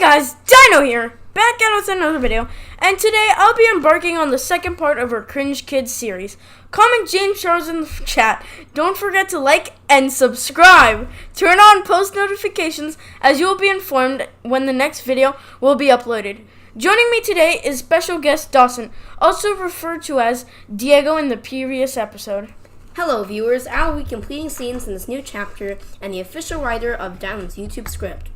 guys, Dino here, back at us in another video, and today I'll be embarking on the second part of our Cringe Kids series. Comment James Charles in the chat. Don't forget to like and subscribe. Turn on post notifications as you will be informed when the next video will be uploaded. Joining me today is special guest Dawson, also referred to as Diego in the previous episode. Hello viewers, I will be completing scenes in this new chapter and the official writer of Dino's YouTube script.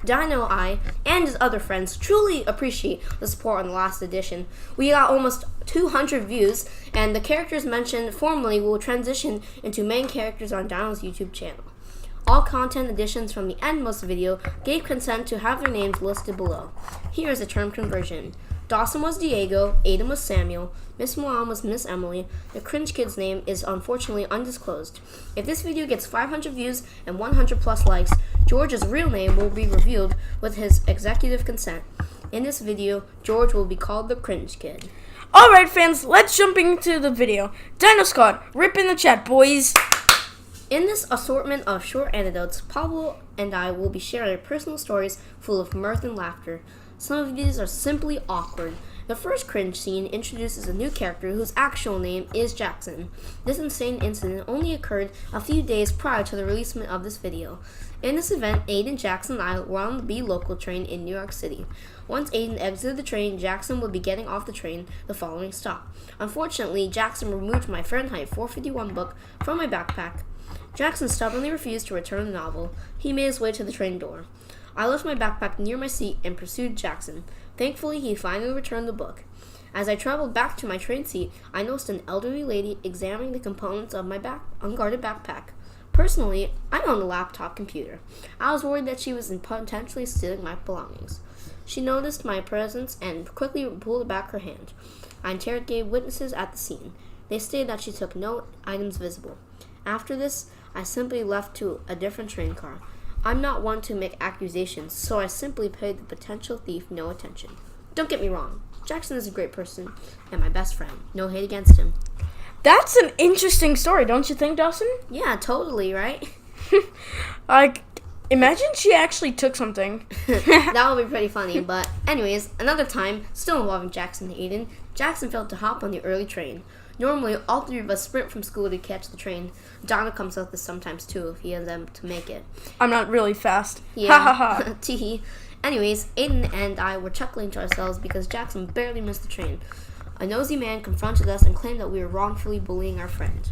Dino, I, and his other friends truly appreciate the support on the last edition. We got almost 200 views, and the characters mentioned formerly will transition into main characters on Dino's YouTube channel. All content additions from the endmost video gave consent to have their names listed below. Here is a term conversion. Dawson was Diego, Aiden was Samuel, Miss Milan was Miss Emily. The Cringe Kid's name is unfortunately undisclosed. If this video gets 500 views and 100 plus likes, George's real name will be revealed with his executive consent. In this video, George will be called the Cringe Kid. Alright fans, let's jump into the video. Dino Scott, rip in the chat, boys. In this assortment of short anecdotes, Pablo and I will be sharing personal stories full of mirth and laughter. Some of these are simply awkward. The first cringe scene introduces a new character whose actual name is Jackson. This insane incident only occurred a few days prior to the releasement of this video. In this event, Aiden, Jackson, and I were on the B local train in New York City. Once Aiden exited the train, Jackson would be getting off the train the following stop. Unfortunately, Jackson removed my Fahrenheit 451 book from my backpack. Jackson stubbornly refused to return the novel. He made his way to the train door. I left my backpack near my seat and pursued Jackson. Thankfully, he finally returned the book. As I traveled back to my train seat, I noticed an elderly lady examining the components of my unguarded backpack. Personally, I own a laptop computer. I was worried that she was potentially stealing my belongings. She noticed my presence and quickly pulled back her hand. I interrogated witnesses at the scene. They stated that she took no items visible. After this, I simply left to a different train car. I'm not one to make accusations, so I simply paid the potential thief no attention. Don't get me wrong, Jackson is a great person and my best friend. No hate against him. That's an interesting story, don't you think, Dawson? Yeah, totally, right? Imagine she actually took something. That would be pretty funny, but anyways, another time, still involving Jackson and Aiden, Jackson failed to hop on the early train. Normally, all three of us sprint from school to catch the train. Donna comes with us sometimes too if he ends up to make it. I'm not really fast. Yeah. Ha ha ha. Teehee. Anyways, Aiden and I were chuckling to ourselves because Jackson barely missed the train. A nosy man confronted us and claimed that we were wrongfully bullying our friend.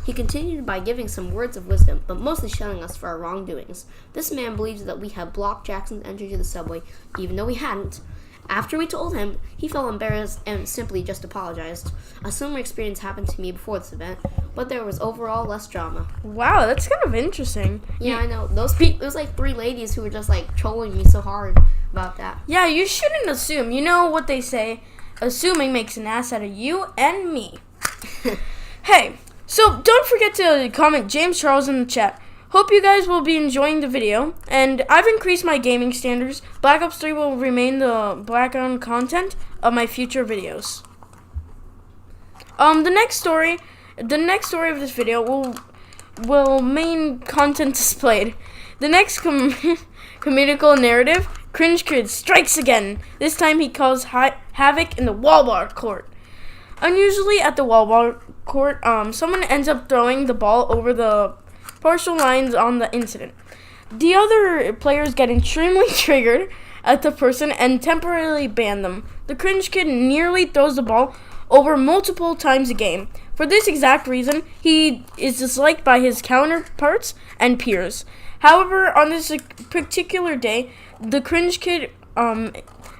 He continued by giving some words of wisdom, but mostly shelling us for our wrongdoings. This man believes that we had blocked Jackson's entry to the subway, even though we hadn't. After we told him, he felt embarrassed and simply just apologized. A similar experience happened to me before this event, but there was overall less drama. Wow, that's kind of interesting. Yeah, I know. It was like three ladies who were just like trolling me so hard about that. Yeah, you shouldn't assume. You know what they say, assuming makes an ass out of you and me. Hey, so don't forget to comment James Charles in the chat. Hope you guys will be enjoying the video, and I've increased my gaming standards. Black Ops 3 will remain the background content of my future videos. The next story of this video will main content displayed. The next comedical narrative, Cringe Kid strikes again. This time he caused havoc in the wall-bar court. Unusually at the wall-bar court, someone ends up throwing the ball over the partial lines on the incident. The other players get extremely triggered at the person and temporarily ban them. The Cringe Kid nearly throws the ball over multiple times a game. For this exact reason, he is disliked by his counterparts and peers. However, on this particular day, the Cringe Kid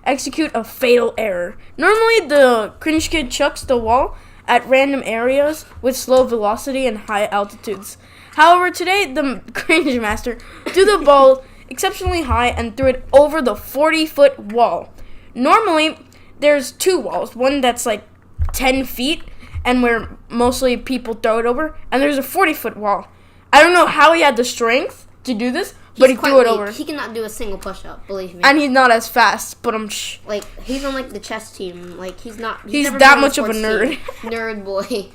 execute a fatal error. Normally, the Cringe Kid chucks the wall at random areas with slow velocity and high altitudes. However, today, the Cringe Master threw the ball exceptionally high and threw it over the 40-foot wall. Normally, there's two walls, one that's like 10 feet and where mostly people throw it over, and there's a 40-foot wall. I don't know how he had the strength to do this, but he threw it over. He cannot do a single push-up, believe me. And he's not as fast, but like, he's on, like, the chess team. Like, he's He's that much of a nerd. Nerd boy.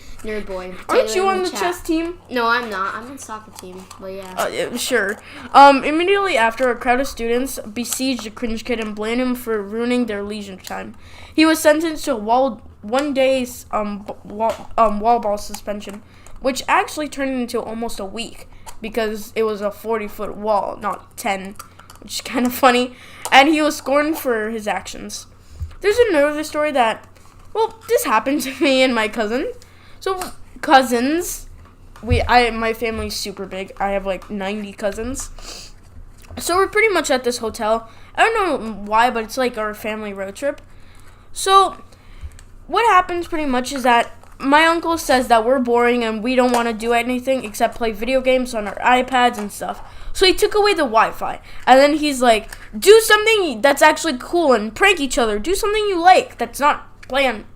Aren't you on the chess team? No, I'm not. I'm on soccer team, but yeah. Sure. Immediately after, a crowd of students besieged the cringe kid and blamed him for ruining their leisure time. He was sentenced to a 1 day's wall ball suspension, which actually turned into almost a week because it was a 40-foot wall, not 10, which is kind of funny. And he was scorned for his actions. There's another story that, well, this happened to me and my cousin. So cousins, my family's super big. I have like 90 cousins. So we're pretty much at this hotel. I don't know why, but it's like our family road trip. So what happens pretty much is that my uncle says that we're boring and we don't want to do anything except play video games on our iPads and stuff. So he took away the Wi-Fi. And then he's like, do something that's actually cool and prank each other. Do something you like that's not play on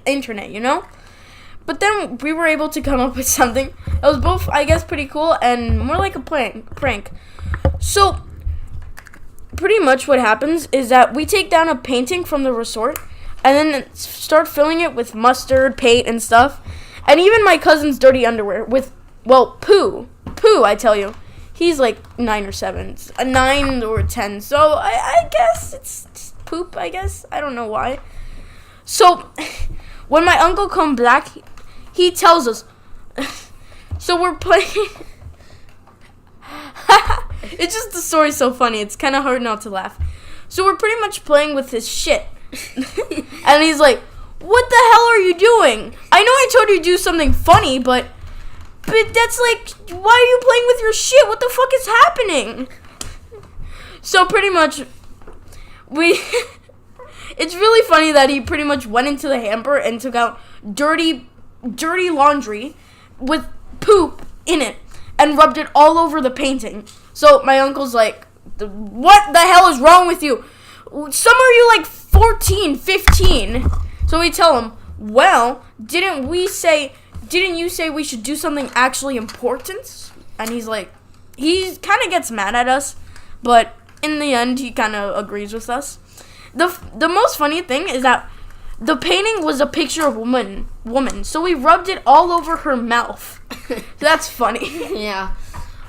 internet, you know? But then we were able to come up with something that was both, I guess, pretty cool and more like a prank. So pretty much what happens is that we take down a painting from the resort and then start filling it with mustard, paint, and stuff. And even my cousin's dirty underwear with, well, poo, I tell you. He's like 9 or 7, 9 or 10. So I guess it's poop, I guess. I don't know why. So when my uncle come back, he tells us. So we're playing. It's just the story's so funny. It's kind of hard not to laugh. So we're pretty much playing with his shit. And he's like, what the hell are you doing? I know I told you to do something funny, but that's like, why are you playing with your shit? What the fuck is happening? So pretty much, it's really funny that he pretty much went into the hamper and took out dirty laundry with poop in it and rubbed it all over the painting. So my uncle's like, what the hell is wrong with you? Some are you like 14, 15? So we tell him, well, didn't you say we should do something actually important? And he's like, he kind of gets mad at us, but in the end, he kind of agrees with us. The most funny thing is that the painting was a picture of a woman, so we rubbed it all over her mouth. That's funny. Yeah.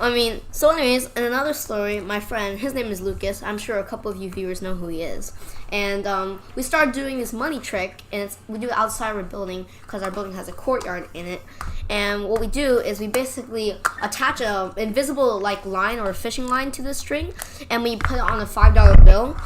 I mean, so anyways, in another story, my friend, his name is Lucas. I'm sure a couple of you viewers know who he is. And we started doing this money trick, and we do it outside our building because our building has a courtyard in it. And what we do is we basically attach a invisible like line or a fishing line to the string, and we put it on a $5 bill.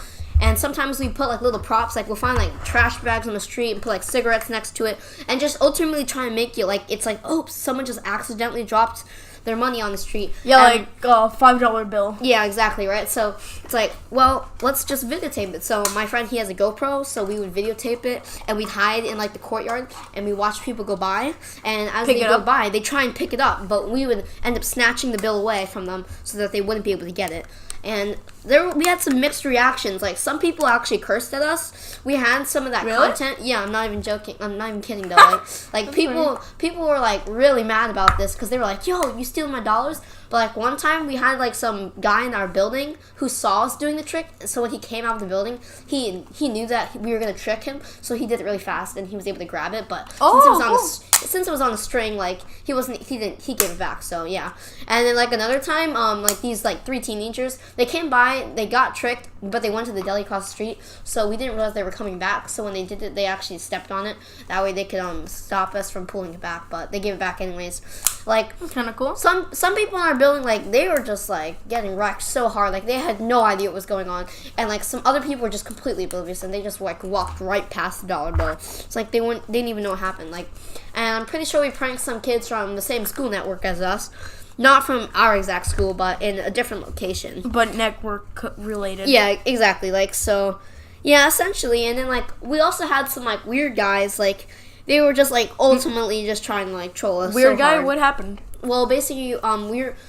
And sometimes we put like little props, like we'll find like trash bags on the street and put like cigarettes next to it, and just ultimately try and make it like it's like, oops, someone just accidentally dropped their money on the street. Yeah, like a $5 bill. Yeah, exactly, right? So it's like, well, let's just videotape it. So my friend, he has a GoPro, so we would videotape it, and we'd hide in like the courtyard, and we watch people go by, and as they go by, they try and pick it up, but we would end up snatching the bill away from them so that they wouldn't be able to get it. And we had some mixed reactions. Like, some people actually cursed at us. We had some of that content. Yeah, I'm not even joking. I'm not even kidding, though. Like people were, like, really mad about this because they were like, yo, you stealing my dollars? But, like, one time we had, like, some guy in our building who saw us doing the trick. So when he came out of the building, he knew that we were going to trick him. So he did it really fast, and he was able to grab it. But since it was on the string, like, he gave it back. So, yeah. And then, like, another time, like, these, like, 3 teenagers, they came by, they got tricked, but they went to the deli across the street. So we didn't realize they were coming back. So when they did it, they actually stepped on it. That way they could stop us from pulling it back. But they gave it back anyways. Like, that's kind of cool. Some people in our building, like, they were just like getting wrecked so hard, like they had no idea what was going on, and like some other people were just completely oblivious, and they just like walked right past the dollar bill. It's like they didn't even know what happened. Like, and I'm pretty sure we pranked some kids from the same school network as us, not from our exact school, but in a different location, but network related. Yeah, exactly. Like, so yeah, essentially. And then like we also had some like weird guys, like they were just like ultimately just trying to like troll us. Weird so guy? hard. What happened? Well, basically,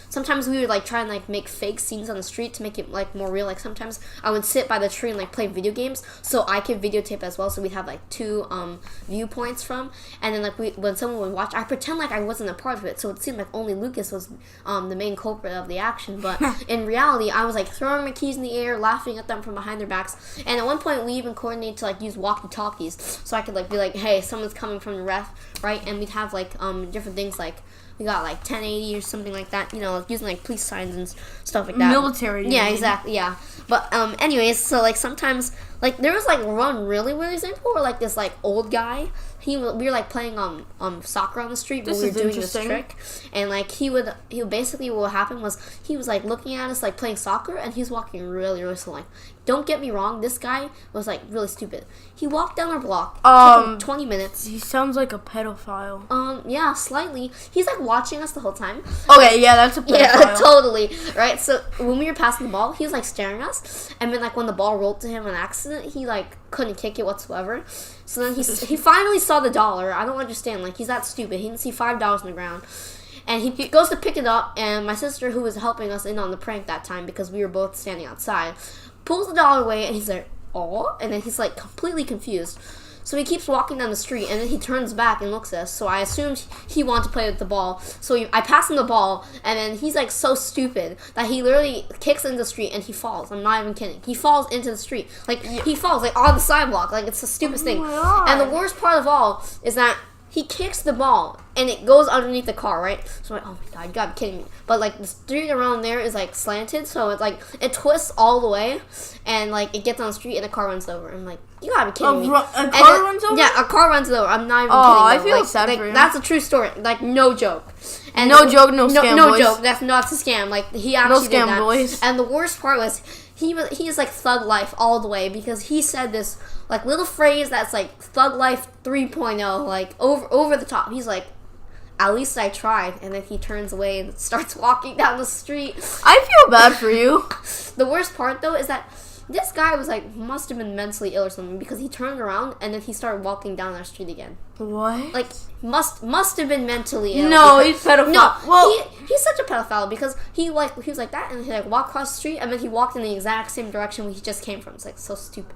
sometimes we would like try and like make fake scenes on the street to make it like more real. Like sometimes I would sit by the tree and like play video games, so I could videotape as well. So we'd have like two viewpoints from, and then like when someone would watch, I pretend like I wasn't a part of it, so it seemed like only Lucas was the main culprit of the action. But in reality, I was like throwing my keys in the air, laughing at them from behind their backs, and at one point we even coordinated to like use walkie-talkies, so I could like be like, hey, someone's coming from the left, right, and we'd have like different things like. We got like 1080 or something like that, you know, like using like police signs and stuff like that. Military. Yeah, exactly. Yeah, but anyways, so like sometimes like there was like one really weird example where like this like old guy. We were like playing soccer on the street, but we were doing this trick, and like he would basically what happened was he was like looking at us like playing soccer, and he was walking really really slow. Like, don't get me wrong, this guy was like really stupid. He walked down our block. Took him 20 minutes. He sounds like a pedophile. Yeah, slightly. He's like watching us the whole time. Okay, yeah, that's a pedophile. Yeah, totally. Right. So when we were passing the ball, he was like staring at us, and then like when the ball rolled to him on accident, he like couldn't kick it whatsoever. So then he finally saw the dollar. I don't understand. Like, he's that stupid. He didn't see $5 on the ground. And he goes to pick it up, and my sister, who was helping us in on the prank that time because we were both standing outside, pulls the dollar away, and he's like, oh, and then he's like completely confused. So he keeps walking down the street, and then he turns back and looks at us. So I assumed he wanted to play with the ball. So I pass him the ball, and then he's like so stupid that he literally kicks into the street, and he falls. I'm not even kidding. He falls into the street. Like, he falls like on the sidewalk. Like, it's the stupidest thing. And the worst part of all is that he kicks the ball, and it goes underneath the car, right? So I'm like, oh my god, you gotta be kidding me. But like the street around there is like slanted, so it's like it twists all the way, and like it gets on the street, and a car runs over. I'm like, you gotta be kidding me. A car runs over? Yeah, a car runs over. I'm not even kidding. I feel sad for you. That's a true story. Like, no joke. And no joke, no scam, no boys. joke. That's not a scam. Like, he actually did that. Boys. And the worst part was he is like thug life all the way, because he said this like little phrase that's like thug life 3.0, like over the top. He's like, at least I tried, and then he turns away and starts walking down the street. I feel bad for you. The worst part though is that this guy was like must have been mentally ill or something, because he turned around and then he started walking down our street again. What? Like must have been mentally ill. No, he's pedophile. No, well, he's such a pedophile, because he was like that, and he like walked across the street, and then he walked in the exact same direction he just came from. It's like so stupid.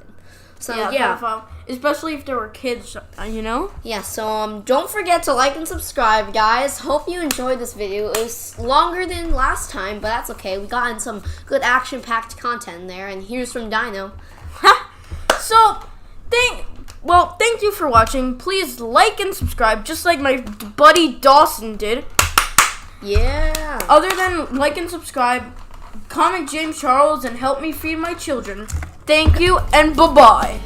So yeah. Pedophile. Especially if there were kids, you know? Yeah, so don't forget to like and subscribe, guys. Hope you enjoyed this video. It was longer than last time, but that's okay. We got in some good action-packed content in there, and here's from Dino. So, thank you for watching. Please like and subscribe, just like my buddy Dawson did. Yeah. Other than like and subscribe, comment James Charles and help me feed my children. Thank you, and bye-bye.